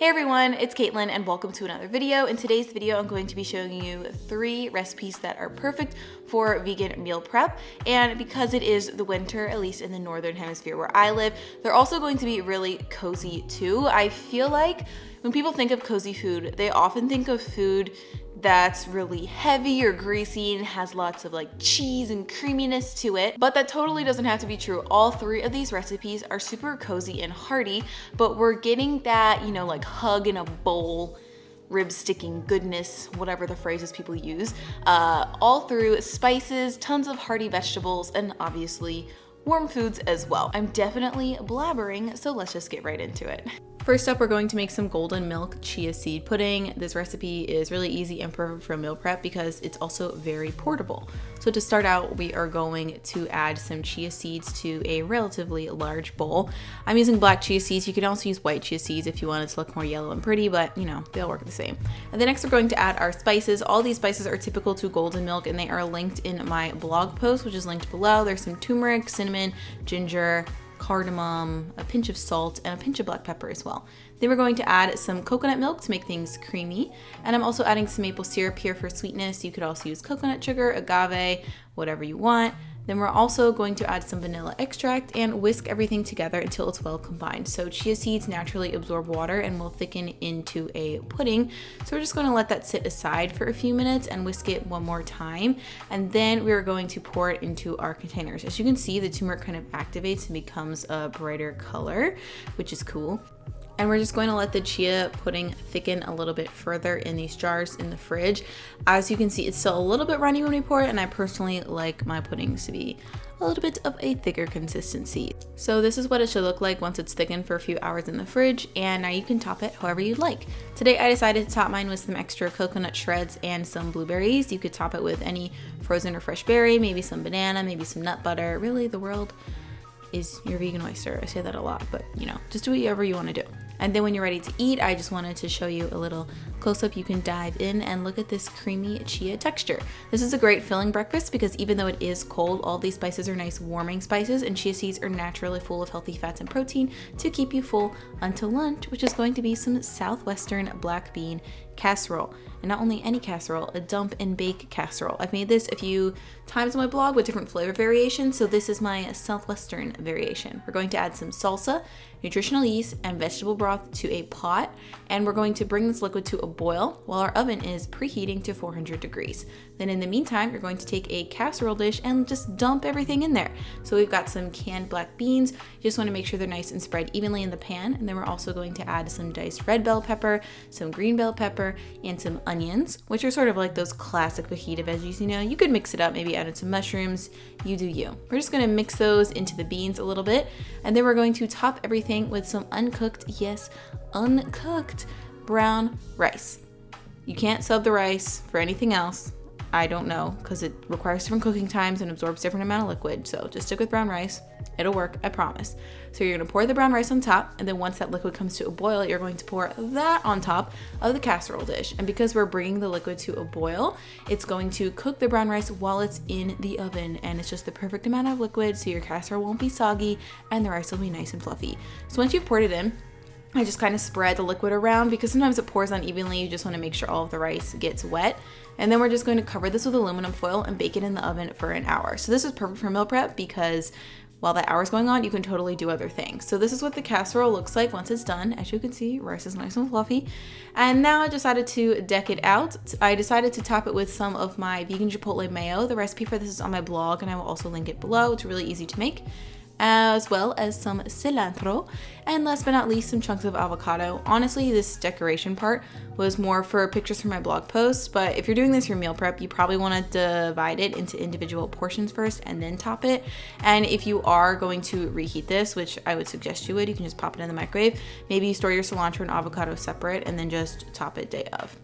Hey everyone, it's Caitlin and welcome to another video. In today's video, I'm going to be showing you 3 recipes that are perfect for vegan meal prep. And because it is the winter, at least in the northern hemisphere where I live, they're also going to be really cozy too. I feel like when people think of cozy food, they often think of food that's really heavy or greasy and has lots of like cheese and creaminess to it, but that totally doesn't have to be true. All 3 of these recipes are super cozy and hearty, but we're getting that, like hug in a bowl, rib sticking goodness, whatever the phrases people use, all through spices, tons of hearty vegetables, and obviously warm foods as well. I'm definitely blabbering, so let's just get right into it. First up, we're going to make some golden milk chia seed pudding. This recipe is really easy and perfect for meal prep because it's also very portable. So to start out, we are going to add some chia seeds to a relatively large bowl. I'm using black chia seeds. You can also use white chia seeds if you want it to look more yellow and pretty, but they'll work the same. And then next we're going to add our spices. All these spices are typical to golden milk and they are linked in my blog post, which is linked below. There's some turmeric, cinnamon, ginger, cardamom, a pinch of salt, and a pinch of black pepper as well. Then we're going to add some coconut milk to make things creamy. And I'm also adding some maple syrup here for sweetness. You could also use coconut sugar, agave, whatever you want. Then we're also going to add some vanilla extract and whisk everything together until it's well combined. So chia seeds naturally absorb water and will thicken into a pudding. So we're just going to let that sit aside for a few minutes and whisk it one more time. And then we're going to pour it into our containers. As you can see, the turmeric kind of activates and becomes a brighter color, which is cool. And we're just going to let the chia pudding thicken a little bit further in these jars in the fridge. As you can see, it's still a little bit runny when we pour it, and I personally like my puddings to be a little bit of a thicker consistency. So this is what it should look like once it's thickened for a few hours in the fridge, and now you can top it however you'd like. Today I decided to top mine with some extra coconut shreds and some blueberries. You could top it with any frozen or fresh berry, maybe some banana, maybe some nut butter. Really, the world is your vegan oyster. I say that a lot, but just do whatever you want to do. And then when you're ready to eat, I just wanted to show you a little close-up. You can dive in and look at this creamy chia texture. This is a great filling breakfast because even though it is cold, all these spices are nice warming spices, and chia seeds are naturally full of healthy fats and protein to keep you full until lunch, which is going to be some Southwestern black bean casserole. And not only any casserole, a dump and bake casserole. I've made this a few times on my blog with different flavor variations, so this is my Southwestern variation. We're going to add some salsa, nutritional yeast, and vegetable broth to a pot, and we're going to bring this liquid to a boil while our oven is preheating to 400 degrees. Then in the meantime, you're going to take a casserole dish and just dump everything in there. So we've got some canned black beans. You just want to make sure they're nice and spread evenly in the pan, and then we're also going to add some diced red bell pepper, some green bell pepper, and some onions, which are sort of like those classic fajita veggies. You could mix it up, maybe add in some mushrooms, you do you. We're just going to mix those into the beans a little bit, and then we're going to top everything with some uncooked, yes, uncooked brown rice. You can't sub the rice for anything else. I don't know, because it requires different cooking times and absorbs different amount of liquid, so just stick with brown rice. It'll work, I promise. So you're going to pour the brown rice on top, and then once that liquid comes to a boil, you're going to pour that on top of the casserole dish. And because we're bringing the liquid to a boil, it's going to cook the brown rice while it's in the oven, and it's just the perfect amount of liquid so your casserole won't be soggy and the rice will be nice and fluffy. So once you've poured it in, I just kind of spread the liquid around because sometimes it pours unevenly. You just want to make sure all of the rice gets wet. And then we're just going to cover this with aluminum foil and bake it in the oven for an hour. So this is perfect for meal prep because while that hour is going on, you can totally do other things. So this is what the casserole looks like once it's done. As you can see, rice is nice and fluffy. And now I decided to deck it out. I decided to top it with some of my vegan chipotle mayo. The recipe for this is on my blog, and I will also link it below. It's really easy to make, as well as some cilantro, and last but not least, some chunks of avocado. Honestly, this decoration part was more for pictures for my blog posts, but if you're doing this for meal prep, you probably want to divide it into individual portions first and then top it. And if you are going to reheat this, which I would suggest you would, you can just pop it in the microwave. Maybe you store your cilantro and avocado separate and then just top it day of.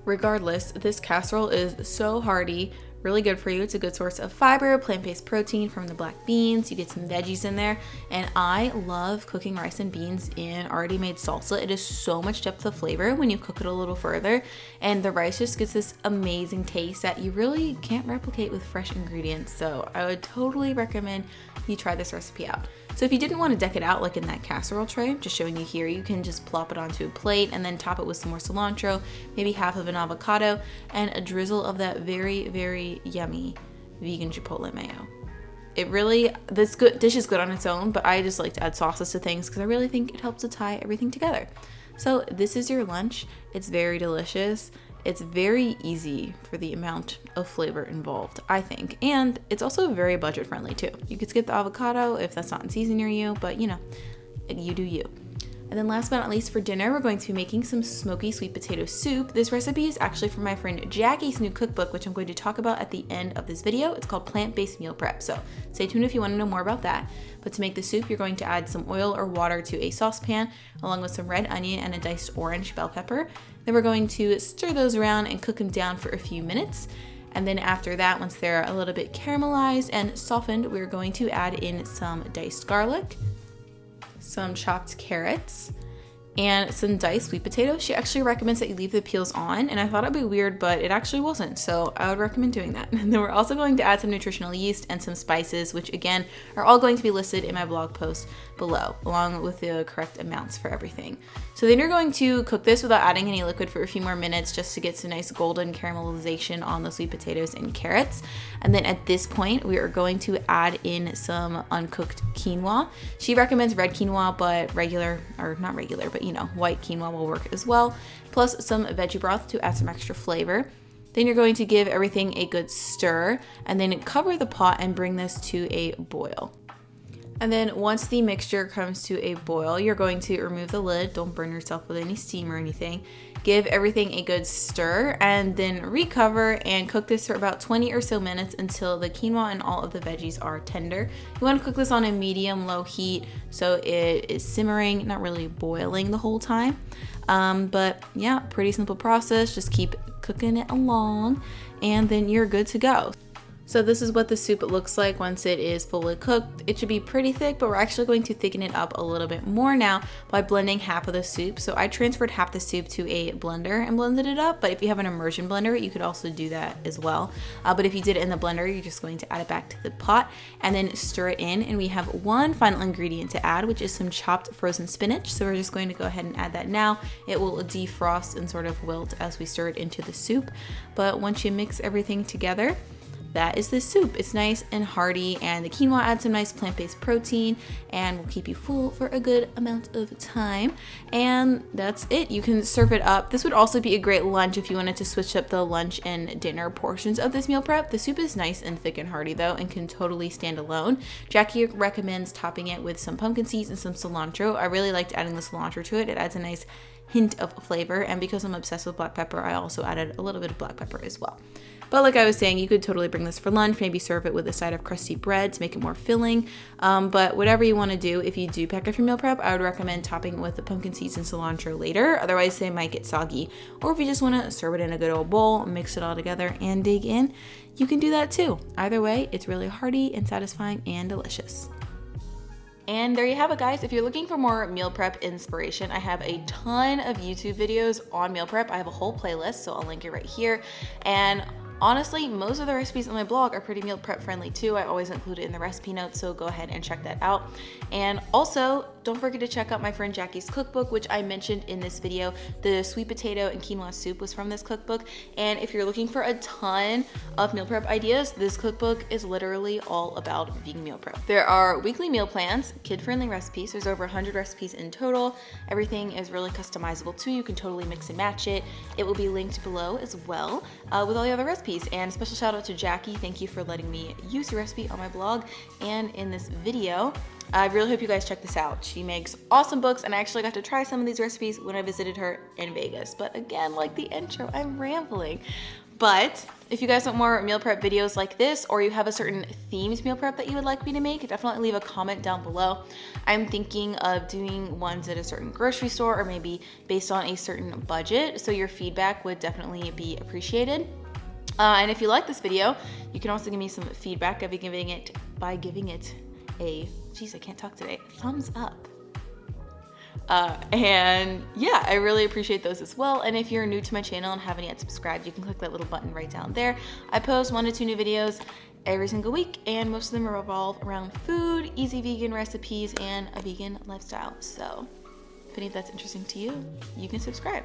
Regardless, this casserole is so hearty, really good for you. It's a good source of fiber, plant-based protein from the black beans. You get some veggies in there, and I love cooking rice and beans in already made salsa. It is so much depth of flavor when you cook it a little further, and the rice just gets this amazing taste that you really can't replicate with fresh ingredients. So I would totally recommend you try this recipe out. So if you didn't want to deck it out like in that casserole tray, I'm just showing you here, you can just plop it onto a plate and then top it with some more cilantro, maybe half of an avocado, and a drizzle of that very, very yummy vegan chipotle mayo. It really, this dish is good on its own, but I just like to add sauces to things because I really think it helps to tie everything together. So this is your lunch. It's very delicious. It's very easy for the amount of flavor involved, I think. And it's also very budget friendly too. You could skip the avocado if that's not in season near you, but you know, you do you. And then last but not least, for dinner, we're going to be making some smoky sweet potato soup. This recipe is actually from my friend Jackie's new cookbook, which I'm going to talk about at the end of this video. It's called Plant-Based Meal Prep, so stay tuned if you want to know more about that. But to make the soup, you're going to add some oil or water to a saucepan, along with some red onion and a diced orange bell pepper. Then we're going to stir those around and cook them down for a few minutes. And then after that, once they're a little bit caramelized and softened, we're going to add in some diced garlic, some chopped carrots, and some diced sweet potatoes. She actually recommends that you leave the peels on, and I thought it'd be weird, but it actually wasn't, so I would recommend doing that. And then we're also going to add some nutritional yeast and some spices, which again are all going to be listed in my blog post below, along with the correct amounts for everything. So then you're going to cook this without adding any liquid for a few more minutes just to get some nice golden caramelization on the sweet potatoes and carrots. And then at this point, we are going to add in some uncooked quinoa. She recommends red quinoa, but regular, or not regular, but you know, white quinoa will work as well, plus some veggie broth to add some extra flavor. Then you're going to give everything a good stir and then cover the pot and bring this to a boil. And then once the mixture comes to a boil, you're going to remove the lid. Don't burn yourself with any steam or anything. Give everything a good stir and then recover and cook this for about 20 or so minutes until the quinoa and all of the veggies are tender. You want to cook this on a medium-low heat so it is simmering, not really boiling the whole time. But yeah, pretty simple process. Just keep cooking it along and then you're good to go. So this is what the soup looks like once it is fully cooked. It should be pretty thick, but we're actually going to thicken it up a little bit more now by blending half of the soup. So I transferred half the soup to a blender and blended it up, but if you have an immersion blender, you could also do that as well. But if you did it in the blender, you're just going to add it back to the pot and then stir it in. And we have one final ingredient to add, which is some chopped frozen spinach. So we're just going to go ahead and add that now. It will defrost and sort of wilt as we stir it into the soup. But once you mix everything together, that is the soup. It's nice and hearty, and the quinoa adds some nice plant-based protein and will keep you full for a good amount of time. And that's it. You can serve it up. This would also be a great lunch if you wanted to switch up the lunch and dinner portions of this meal prep. The soup is nice and thick and hearty though and can totally stand alone. Jackie recommends topping it with some pumpkin seeds and some cilantro. I really liked adding the cilantro to it. It adds a nice hint of flavor, and because I'm obsessed with black pepper, I also added a little bit of black pepper as well. But like I was saying, you could totally bring this for lunch, maybe serve it with a side of crusty bread to make it more filling. But whatever you want to do, if you do pack up your meal prep, I would recommend topping it with the pumpkin seeds and cilantro later. Otherwise, they might get soggy. Or if you just want to serve it in a good old bowl, mix it all together and dig in, you can do that too. Either way, it's really hearty and satisfying and delicious. And there you have it, guys. If you're looking for more meal prep inspiration, I have a ton of YouTube videos on meal prep. I have a whole playlist, so I'll link it right here. And honestly, most of the recipes on my blog are pretty meal prep friendly too. I always include it in the recipe notes, so go ahead and check that out. And also, don't forget to check out my friend Jackie's cookbook, which I mentioned in this video. The sweet potato and quinoa soup was from this cookbook. And if you're looking for a ton of meal prep ideas, this cookbook is literally all about vegan meal prep. There are weekly meal plans, kid-friendly recipes. There's over 100 recipes in total. Everything is really customizable too. You can totally mix and match it. It will be linked below as well with all the other recipes. And a special shout out to Jackie. Thank you for letting me use your recipe on my blog and in this video. I really hope you guys check this out. She makes awesome books, and I actually got to try some of these recipes when I visited her in Vegas. But again, like the intro, I'm rambling. But if you guys want more meal prep videos like this, or you have a certain themed meal prep that you would like me to make, definitely leave a comment down below. I'm thinking of doing ones at a certain grocery store or maybe based on a certain budget. So your feedback would definitely be appreciated. And if you like this video, you can also give me some feedback by giving it a, geez, I can't talk today, thumbs up. And yeah, I really appreciate those as well. And if you're new to my channel and haven't yet subscribed, you can click that little button right down there. I post 1 to 2 new videos every single week, and most of them revolve around food, easy vegan recipes, and a vegan lifestyle. So if any of that's interesting to you, you can subscribe.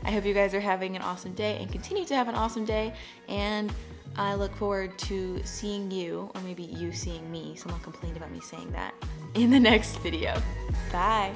I hope you guys are having an awesome day and continue to have an awesome day, and I look forward to seeing you, or maybe you seeing me, someone complained about me saying that, in the next video. Bye.